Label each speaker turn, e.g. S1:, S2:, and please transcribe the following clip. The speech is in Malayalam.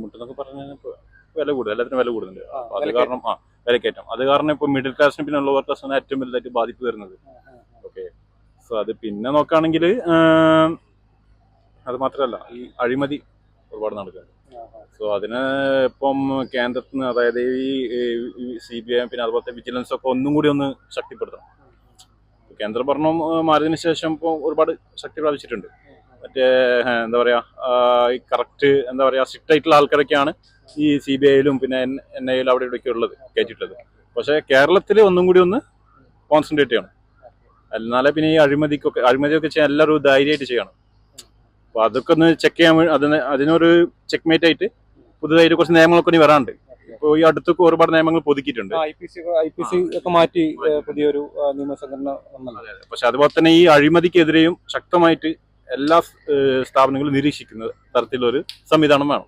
S1: ബുദ്ധിമുട്ടെന്നൊക്കെ പറഞ്ഞാൽ വില കൂടുതൽ, എല്ലാത്തിനും വില കൂടുന്നുണ്ട്. അപ്പൊ അത് കാരണം വിലക്കയറ്റം, അത് കാരണം ഇപ്പൊ മിഡിൽ ക്ലാസിന് പിന്നെ ലോവർ ക്ലാസ്സിന് ഏറ്റവും വലുതായിട്ട് ബാധിപ്പ് വരുന്നത്. ഓക്കെ, സോ അത് പിന്നെ നോക്കുകയാണെങ്കിൽ അത് മാത്രമല്ല, ഈ അഴിമതി ഒരുപാട് നടക്കുന്നുണ്ട്. സോ അതിന് ഇപ്പം കേന്ദ്രത്തിൽ നിന്ന്, അതായത് ഈ CBI പിന്നെ അതുപോലത്തെ വിജിലൻസ് ഒക്കെ ഒന്നും കൂടി ഒന്ന് ശക്തിപ്പെടുത്തണം. കേന്ദ്ര ഭരണം മാറിയതിനു ശേഷം ഇപ്പോൾ ഒരുപാട് ശക്തി പ്രാപിച്ചിട്ടുണ്ട്. മറ്റേ എന്താ പറയാ, ഈ കറക്റ്റ് എന്താ പറയാ സ്ട്രിക്റ്റ് ആയിട്ടുള്ള ആൾക്കാരൊക്കെയാണ് ഈ CBI-യിലും പിന്നെ NIA-യിലും അവിടെ ഇവിടെയൊക്കെ ഉള്ളത് കയറ്റിയിട്ടുള്ളത്. പക്ഷേ കേരളത്തിൽ ഒന്നും കൂടി ഒന്ന് കോൺസെൻട്രേറ്റ് ചെയ്യണം. എന്നാലേ പിന്നെ ഈ അഴിമതിയൊക്കെ ചെയ്യാൻ എല്ലാവരും ധൈര്യമായിട്ട് ചെയ്യണം. അപ്പൊ അതൊക്കെ ഒന്ന് ചെക്ക് ചെയ്യാൻ അതിനൊരു ചെക്ക്മേറ്റ് ആയിട്ട് പുതുതായിട്ട് കുറച്ച് നിയമങ്ങളൊക്കെ ഇനി വരാണ്ട്. ഇപ്പോൾ ഈ അടുത്തൊക്കെ ഒരുപാട് നിയമങ്ങൾ പുതുക്കിയിട്ടുണ്ട്.
S2: IPC ഒക്കെ മാറ്റി പുതിയൊരു നിയമസംഘടന.
S1: പക്ഷെ അതുപോലെ തന്നെ ഈ അഴിമതിക്കെതിരെയും ശക്തമായിട്ട് എല്ലാ സ്ഥാപനങ്ങളും നിരീക്ഷിക്കുന്ന തരത്തിലൊരു സംവിധാനം വേണം.